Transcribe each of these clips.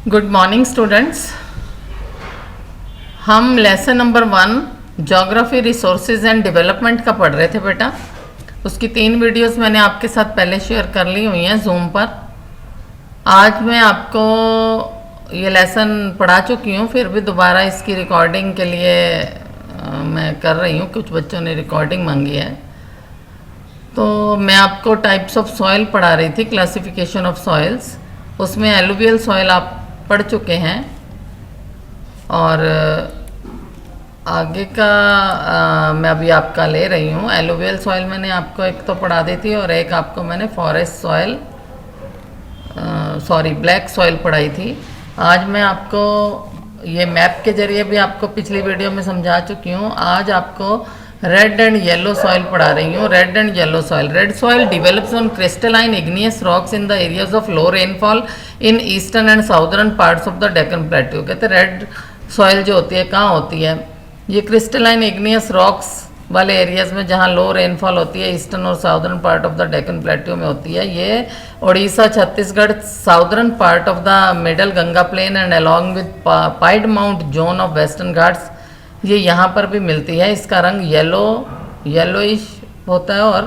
Good morning students. हम lesson number 1 geography resources and development का पढ़ रहे थे बेटा। उसकी 3 वीडियोस मैंने आपके साथ पहले शेयर कर ली हुई हैं जूम पर। आज मैं आपको ये लेसन पढ़ा चुकी हूँ, फिर भी दोबारा इसकी रिकॉर्डिंग के लिए मैं कर रही हूँ। कुछ बच्चों ने रिकॉर्डिंग मांगी है, तो मैं आपको टाइप्स ऑफ सॉइल पढ़ा रही थी, क्लासिफिकेशन ऑफ सॉइल्स। उसमें एलुवियल सॉइल आप पढ़ चुके हैं और आगे का मैं अभी आपका ले रही हूँ। एलुवियल सॉइल मैंने आपको एक तो पढ़ा दी थी और एक आपको मैंने फॉरेस्ट सॉइल ब्लैक सॉइल पढ़ाई थी। आज मैं आपको ये मैप के जरिए भी आपको पिछली वीडियो में समझा चुकी हूँ। आज आपको रेड एंड येलो सॉइल पढ़ा रही हूँ। Red and yellow soil. Red soil develops on crystalline igneous rocks in the areas of low rainfall in eastern and southern parts of the Deccan plateau. कहते हैं रेड सॉइल जो होती है कहाँ होती है? ये क्रिस्टलाइन इग्नियस रॉक्स वाले एरियाज में जहाँ लो रेनफॉल होती है, ईस्टर्न और southern part of the Deccan plateau में होती है। ये Orissa, Chhattisgarh, southern part of the middle Ganga plain and along with piedmont zone of western Ghats, ये यहाँ पर भी मिलती है। इसका रंग येलोइश होता है और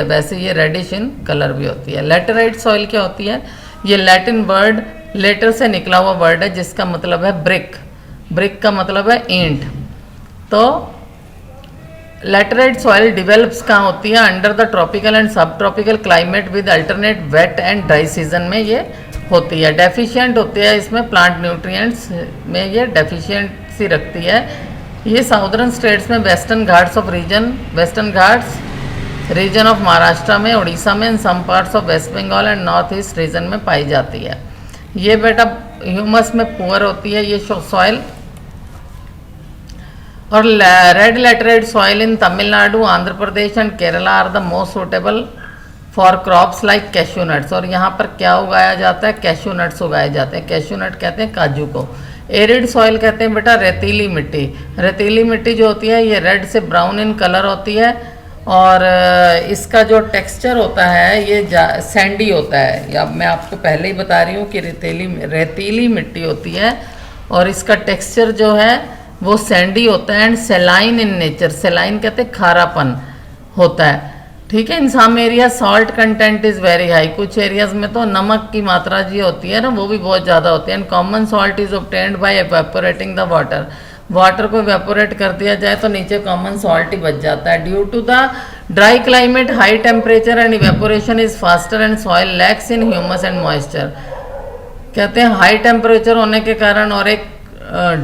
वैसे ये रेडिश इन कलर भी होती है। लेटराइट सॉइल क्या होती है? ये लैटिन वर्ड लेटर से निकला हुआ वर्ड है जिसका मतलब है ब्रिक। ब्रिक का मतलब है ईंट। तो लेटराइट सॉइल डिवेलप्स कहाँ होती है? Under the tropical and sub tropical climate with alternate wet and dry season में ये होती है। डेफिशिएंट होती है इसमें प्लांट न्यूट्रिएंट्स में, ये डेफिशिएंसी रखती है। ये साउदर्न स्टेट्स में western Ghats region of Maharashtra में, उड़ीसा में, some parts of west Bengal and north east region में पाई जाती है। ये बेटा ह्यूमस में पुअर होती है ये सॉइल। और red laterite soil in Tamil Nadu, Andhra Pradesh and Kerala are the most suitable for crops like cashew nuts. और यहाँ पर क्या उगाया जाता है? कैश्यू नट्स उगाए जाते हैं। कैश्यू नट कहते हैं काजू को। एरिड सॉइल कहते हैं बेटा रेतीली मिट्टी। रेतीली मिट्टी जो होती है ये रेड से ब्राउन इन कलर होती है और इसका जो टेक्सचर होता है ये सैंडी होता है। अब मैं आपको पहले ही बता रही हूँ कि रेतीली मिट्टी होती है और इसका टेक्सचर जो है वो सैंडी होता है एंड सेलाइन इन नेचर। सेलाइन कहते हैं खारापन होता है। ठीक है। In some area salt content is very high. कुछ एरियाज में तो नमक की मात्रा जी होती है ना, वो भी बहुत ज़्यादा होती है। And common salt is obtained by evaporating the water. Water को एवेपोरेट कर दिया जाए तो नीचे कॉमन सॉल्ट ही बच जाता है। Due to the dry climate, high temperature and evaporation is faster and soil lacks in humus and moisture. कहते हैं हाई टेम्परेचर होने के कारण और एक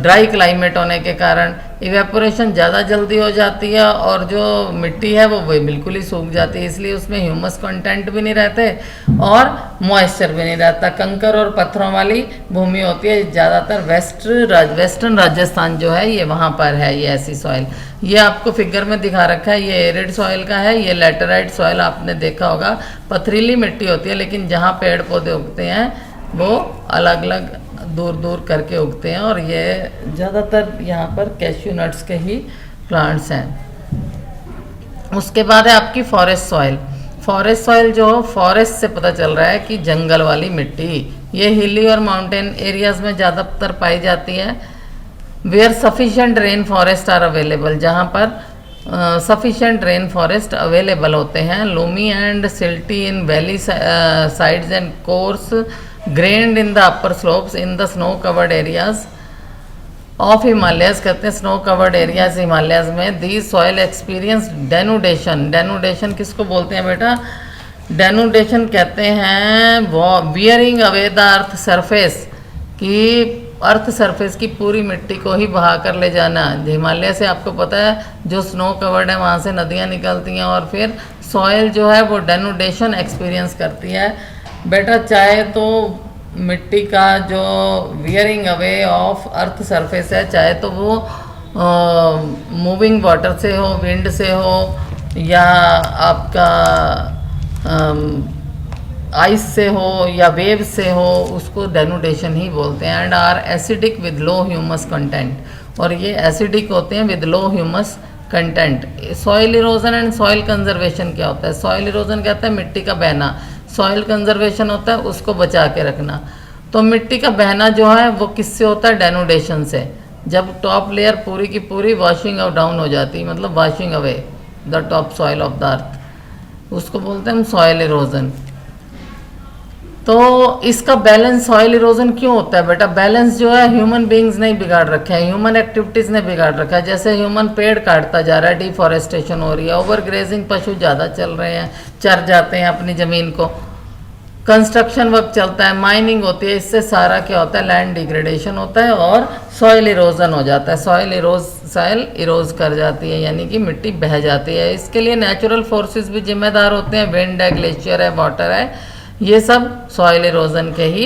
ड्राई क्लाइमेट होने के कारण इवेपोरेशन ज़्यादा जल्दी हो जाती है और जो मिट्टी है वो बिल्कुल ही सूख जाती है। इसलिए उसमें ह्यूमस कंटेंट भी नहीं रहते और मॉइस्चर भी नहीं रहता। कंकर और पत्थरों वाली भूमि होती है ज़्यादातर। वेस्टर्न राजस्थान जो है ये वहाँ पर है ये ऐसी सॉइल। ये आपको फिगर में दिखा रखा है। ये एरिड सॉइल का है। ये लेटराइट सॉइल आपने देखा होगा, पथरीली मिट्टी होती है लेकिन जहाँ पेड़ पौधे उगते हैं वो अलग अलग दूर दूर करके उगते हैं और ये ज़्यादातर यहाँ पर कैश्यू नट्स के ही प्लांट्स हैं। उसके बाद है आपकी फॉरेस्ट सॉइल। फॉरेस्ट सॉइल जो फॉरेस्ट से पता चल रहा है कि जंगल वाली मिट्टी, ये हिली और माउंटेन एरियाज में ज़्यादातर पाई जाती है। Where sufficient rain forest are available, जहाँ पर सफिशेंट रेन फॉरेस्ट अवेलेबल होते हैं। Loamy and silty in valley sides and coarse grained in the upper slopes in the snow covered areas of Himalayas. कहते हैं स्नो कवर्ड एरियाज हिमालयस में। These soil experience denudation. Denudation किसको बोलते हैं बेटा? Denudation कहते हैं wearing away the earth surface, कि अर्थ सरफेस की पूरी मिट्टी को ही बहा कर ले जाना। हिमालय से आपको पता है जो स्नो कवर्ड है वहाँ से नदियाँ निकलती हैं और फिर सॉइल जो है वो डेनुडेशन एक्सपीरियंस करती है बेटा। चाहे तो मिट्टी का जो wearing away of earth surface है, चाहे तो वो मूविंग वाटर से हो, विंड से हो या आपका आइस से हो या वेव से हो, उसको डेनुडेशन ही बोलते हैं। And are acidic with low humus content. और ये एसिडिक होते हैं with low humus content. Soil erosion and soil conservation क्या होता है? सॉइल इरोजन कहता है मिट्टी का बहना। सॉइल कंजर्वेशन होता है उसको बचा के रखना। तो मिट्टी का बहना जो है वो किससे होता है? डेनुडेशन से। जब टॉप लेयर पूरी की पूरी वॉशिंग डाउन हो जाती है, मतलब washing away the top soil of the earth, उसको बोलते हैं हम सॉइल इरोजन। तो इसका बैलेंस सॉइल इरोजन क्यों होता है बेटा? बैलेंस जो है ह्यूमन बींग्स नहीं बिगाड़ रखे हैं, ह्यूमन एक्टिविटीज़ ने बिगाड़ रखा है। जैसे ह्यूमन पेड़ काटता जा रहा है, डिफॉरेस्टेशन हो रही है, ओवर ग्रेजिंग, पशु ज़्यादा चल रहे हैं, चर जाते हैं अपनी ज़मीन को, कंस्ट्रक्शन वर्क चलता है, माइनिंग होती है, इससे सारा क्या होता है? लैंड डिग्रेडेशन होता है और सॉइल इरोजन हो जाता है। सॉइल इरोज कर जाती है, यानी कि मिट्टी बह जाती है। इसके लिए नेचुरल फोर्सेस भी जिम्मेदार होते हैं, विंड है, ग्लेशियर है, वाटर है, ये सब सॉइल इरोजन के ही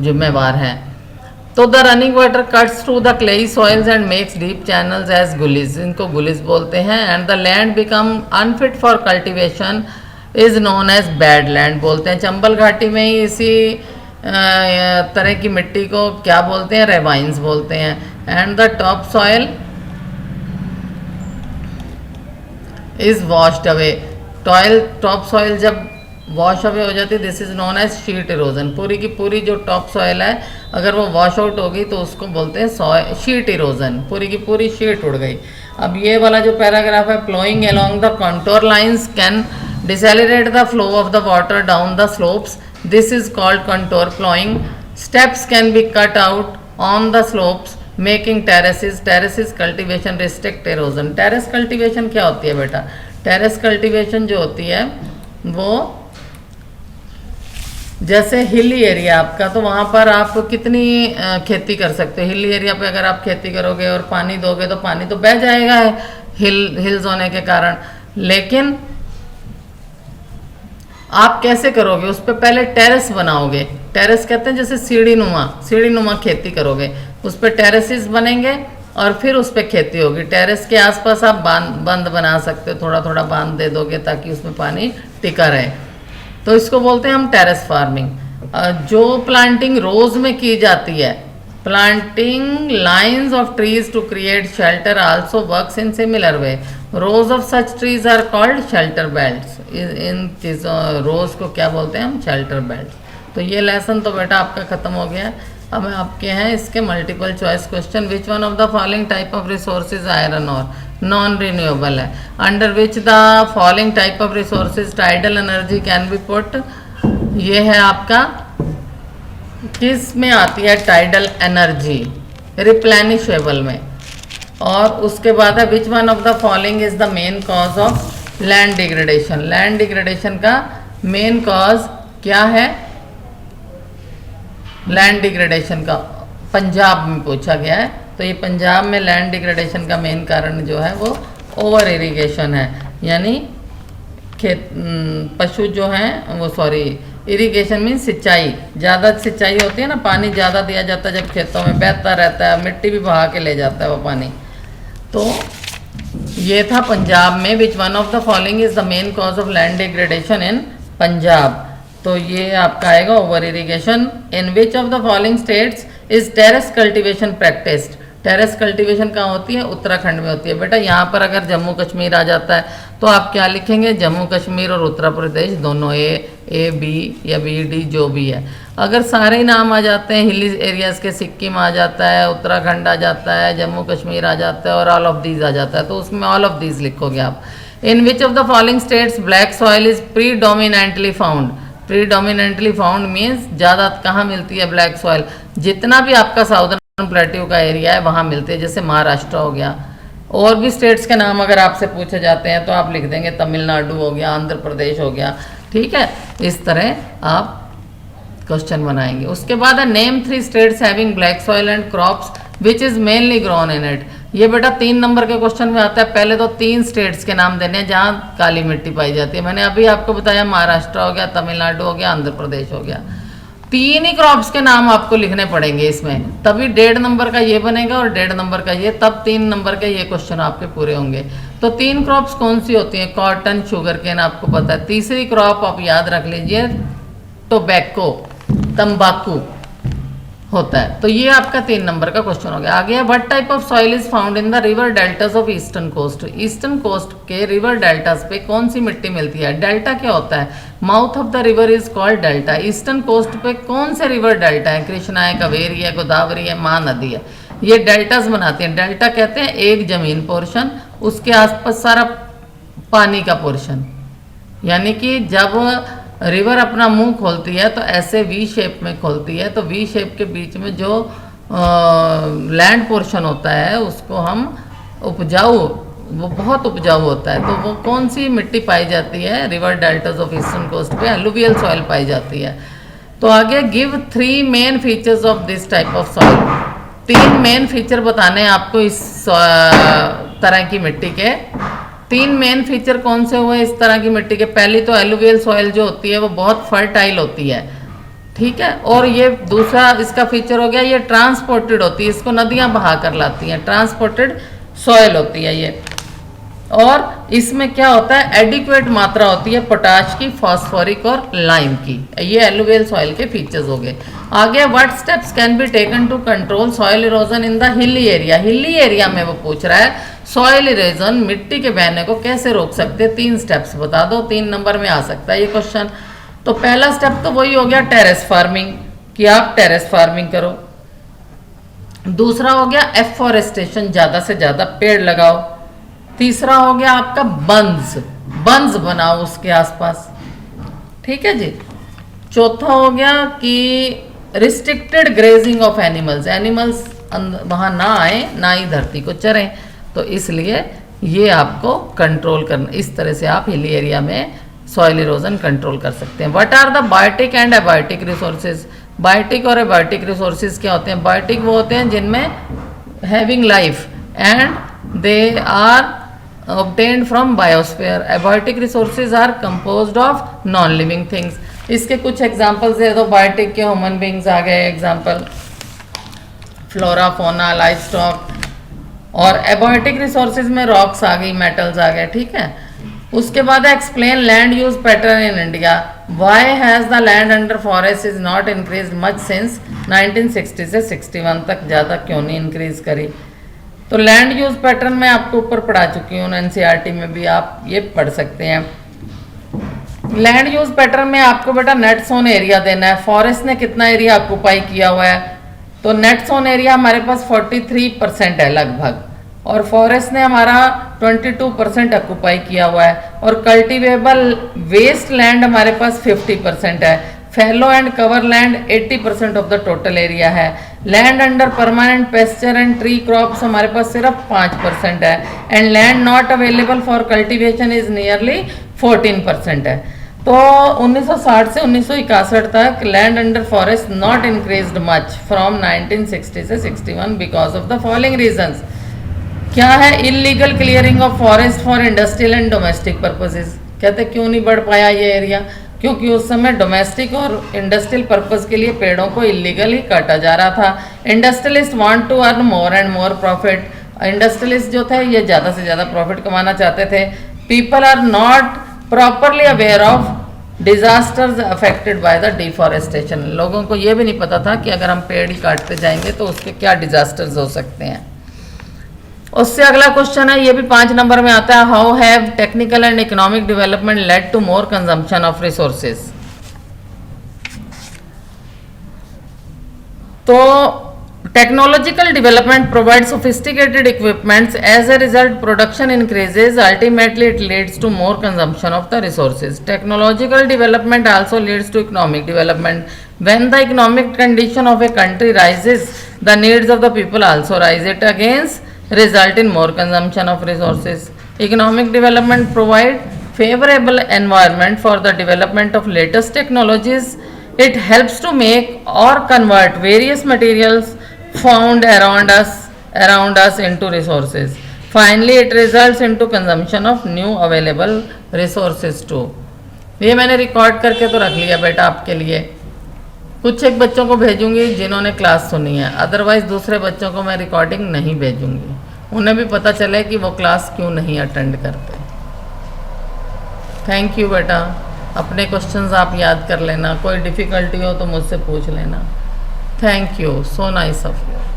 जिम्मेवार हैं। तो the running water cuts through the clayey soils and makes deep channels as gullies, इनको गुलिस बोलते हैं। And the land become unfit for cultivation is known as bad land बोलते हैं। चंबल घाटी में ही इसी तरह की मिट्टी को क्या बोलते हैं? रेवाइंस बोलते हैं। And the top soil is washed away, top soil जब वॉश अवे हो जाती है, this is known as sheet erosion. पूरी की पूरी जो टॉप सॉइल है अगर वो वॉश आउट होगी तो उसको बोलते हैं शीट इरोजन, पूरी की पूरी शीट उड़ गई। अब ये वाला जो पैराग्राफ है, flowing along the contour lines can decelerate the flow of the water down the slopes, this is called contour flowing. Steps can be cut out on the slopes making terraces, terraces cultivation restrict erosion. Terrace cultivation क्या होती है बेटा? Terrace cultivation जो होती है वो जैसे hilly area आपका, तो वहाँ पर आप कितनी खेती कर सकते हो? हिली एरिया पे अगर आप खेती करोगे और पानी दोगे तो पानी तो बह जाएगा है हिल्स होने के कारण। लेकिन आप कैसे करोगे? उस पर पहले टेरेस बनाओगे। टेरेस कहते हैं जैसे सीढ़ी नुमा खेती करोगे, उस पर टेरेसेस बनेंगे और फिर उस पर खेती होगी। टेरेस के आसपास आप बंद बना सकते हो, थोड़ा थोड़ा बांध दे दोगे ताकि उसमें पानी टिका रहे, तो इसको बोलते हैं हम टेरेस फार्मिंग। जो प्लांटिंग रोज में की जाती है, planting lines of trees to create shelter also works in similar way. Rows of such trees are called shelter belts. इन चीज़ों रोज को क्या बोलते हैं हम? Shelter belt. तो ये लेसन तो बेटा आपका खत्म हो गया। अब आपके हैं इसके multiple choice question. Which one of the following type of resources iron और नॉन रिन्यूएबल है? Under which the following type of resources tidal energy can be put? ये है आपका किस में आती है? टाइडल एनर्जी रिप्लेनिशेबल में। और उसके बाद है which one of the following is the main cause of land degradation? Land degradation का मेन कॉज क्या है? लैंड डिग्रेडेशन का पंजाब में पूछा गया है। तो ये पंजाब में लैंड डिग्रेडेशन का मेन कारण जो है वो ओवर इरिगेशन है, यानी पशु जो हैं वो इरिगेशन मीन सिंचाई, ज़्यादा सिंचाई होती है ना, पानी ज़्यादा दिया जाता है जब खेतों में बहता रहता है, मिट्टी भी बहा के ले जाता है वो पानी। तो ये था पंजाब में। Which one of the following is the main cause of land degradation इन पंजाब? तो ये आपका आएगा over irrigation. In which of the following states is terrace cultivation practised? Terrace cultivation कहाँ होती है? उत्तराखंड में होती है बेटा। यहाँ पर अगर जम्मू कश्मीर आ जाता है तो आप क्या लिखेंगे? जम्मू कश्मीर और उत्तर प्रदेश दोनों, ए बी या बी डी जो भी है। अगर सारे नाम आ जाते हैं हिली एरियाज़ के, सिक्किम आ जाता है, उत्तराखंड आ जाता है, जम्मू कश्मीर आ जाता है और ऑल ऑफ दीज आ जाता है, तो उसमें ऑल ऑफ दीज लिखोगे आप। In which of the following states black soil is predominantly found? Predominantly found means ज़्यादा कहाँ मिलती है ब्लैक सॉइल? जितना भी आपका साउदर्न प्लेट्यू का एरिया है वहाँ मिलते हैं, जैसे महाराष्ट्र हो गया। और भी स्टेट्स के नाम अगर आपसे पूछे जाते हैं तो आप लिख देंगे तमिलनाडु हो गया, आंध्र प्रदेश हो गया, ठीक है। इस तरह आप क्वेश्चन बनाएंगे। उसके बाद है name 3 states having black soil and crops which is mainly grown in it. ये बेटा 3 नंबर के क्वेश्चन में आता है। पहले तो 3 स्टेट्स के नाम देने हैं जहाँ काली मिट्टी पाई जाती है। मैंने अभी आपको बताया महाराष्ट्र हो गया, तमिलनाडु हो गया, आंध्र प्रदेश हो गया। 3 ही क्रॉप्स के नाम आपको लिखने पड़ेंगे इसमें, तभी 1.5 नंबर का ये बनेगा और 1.5 नंबर का ये, तब 3 नंबर के ये क्वेश्चन आपके पूरे होंगे। तो 3 क्रॉप्स कौन सी होती हैं? कॉटन, शुगर केन, आपको पता है। तीसरी क्रॉप आप याद रख लीजिए, टोबैको, तंबाकू होता है। तो ये आपका 3 नंबर का क्वेश्चन हो गया। आगे what type of soil is found in the river deltas of eastern coast. Eastern coast के रिवर डेल्टास पे कौन सी मिट्टी मिलती है? डेल्टा क्या होता है? Mouth of the river is called delta. Eastern coast पे कौन से रिवर डेल्टा है? कृष्णा है, कावेरी है, गोदावरी है, महानदी है। ये डेल्टास बनाते हैं। डेल्टा कहते हैं एक जमीन पोर्शन, उसके आसपास सारा पानी का पोर्शन। यानी कि जब रिवर अपना मुंह खोलती है तो ऐसे वी शेप में खोलती है, तो वी शेप के बीच में जो लैंड पोर्शन होता है उसको हम उपजाऊ, वो बहुत उपजाऊ होता है। तो वो कौन सी मिट्टी पाई जाती है? River deltas of eastern coast पे एलुवियल सॉइल पाई जाती है। तो आगे give 3 main features of this type of soil. 3 main feature बताने हैं आपको इस तरह की मिट्टी के। 3 मेन फीचर कौन से हुए इस तरह की मिट्टी के? पहली तो एलुवियल सॉइल जो होती है वो बहुत फर्टाइल होती है, ठीक है। और ये दूसरा इसका फीचर हो गया, ये ट्रांसपोर्टेड होती है, इसको नदियां बहा कर लाती हैं, ट्रांसपोर्टेड सॉइल होती है ये। और इसमें क्या होता है? एडिक्वेट मात्रा होती है पोटाश की, फॉस्फोरिक और लाइम की। ये एलुवियल सॉइल के फीचर्स हो गए। आगे what steps can be taken to control soil erosion in the hilly area. Hilly area में वो पूछ रहा है सॉइल इरोजन, मिट्टी के बहने को कैसे रोक सकते हैं? 3 स्टेप्स बता दो। 3 नंबर में आ सकता है ये क्वेश्चन। तो पहला स्टेप तो वही हो गया टेरेस फार्मिंग, कि आप टेरेस फार्मिंग करो। दूसरा हो गया एफॉरेस्टेशन, ज्यादा से ज्यादा पेड़ लगाओ। तीसरा हो गया आपका बंज बनाओ उसके आसपास, ठीक है जी। चौथा हो गया कि restricted grazing of animals, animals वहां ना आए, ना ही धरती को चरें। तो इसलिए ये आपको कंट्रोल करना, इस तरह से आप हिली एरिया में सॉइल इरोजन कंट्रोल कर सकते हैं। What are the biotic and abiotic resources. Biotic और एबायोटिक रिसोर्सेज क्या होते हैं? बायोटिक वो होते हैं जिनमें having life and they are obtained from biosphere. Abiotic resources are composed of non-living things. इसके कुछ एग्जाम्पल्स दे दो। बायोटिक के ह्यूमन बींग्स आ गए example, flora, fauna, life stock. और एबायोटिक रिसोर्सेज में रॉक्स आ गई, मेटल्स आ गए, ठीक है। उसके बाद explain land use pattern in India. Why has the land under forest is not increase much since 1960 से 61 तक ज़्यादा क्यों नहीं इंक्रीज करी? तो लैंड यूज पैटर्न में आपको ऊपर पढ़ा चुकी हूँ, एनसीईआरटी में भी आप ये पढ़ सकते हैं। लैंड यूज पैटर्न में आपको बेटा नेट सोन एरिया देना है। फॉरेस्ट ने कितना एरिया ऑक्यूपाई किया हुआ है? तो नेट सोन एरिया हमारे पास 43% है लगभग, और फॉरेस्ट ने हमारा 22% ऑक्यूपाई किया हुआ है। और कल्टीवेबल वेस्ट लैंड हमारे पास 50% है। Fallow and cover land 80% of the total area है। Land under permanent pasture and tree crops हमारे पास सिर्फ 5% है। And land not available for cultivation is nearly 14% है। तो 1960 से 1961 तक land under forest not increased much from 1960 से 61 because of the following reasons. क्या है? Illegal clearing of forest for industrial and domestic purposes. कहते क्यों नहीं बढ़ पाया ये एरिया? क्योंकि उस समय डोमेस्टिक और इंडस्ट्रियल पर्पस के लिए पेड़ों को इलीगली काटा जा रहा था। Industrialist want to earn more and more profit. Industrialist जो थे ये ज़्यादा से ज़्यादा प्रॉफिट कमाना चाहते थे। People are not properly aware of disasters affected by the deforestation. लोगों को ये भी नहीं पता था कि अगर हम पेड़ ही काटते जाएंगे तो उसके क्या डिजास्टर्स हो सकते हैं। उससे अगला क्वेश्चन है, ये भी 5 नंबर में आता है। How have technical and economic development led to more consumption of resources. तो technological development provide sophisticated equipments, as a result production increases, ultimately it leads to more consumption of the resources. Technological development also leads to economic development. When the economic condition of a country rises, the needs of the people also rise, it against result in more consumption of resources. Economic development provide favorable environment for the development of latest technologies. It helps to make or convert various materials found around us into resources. Finally, it results into consumption of new available resources too. ये मैंने record करके तो रख लिया बेटा आपके लिए। कुछ एक बच्चों को भेजूंगी जिन्होंने क्लास सुनी है, अदरवाइज दूसरे बच्चों को मैं रिकॉर्डिंग नहीं भेजूंगी। उन्हें भी पता चले कि वो क्लास क्यों नहीं अटेंड करते। थैंक यू बेटा। अपने क्वेश्चंस आप याद कर लेना, कोई डिफ़िकल्टी हो तो मुझसे पूछ लेना। Thank you, so nice of you.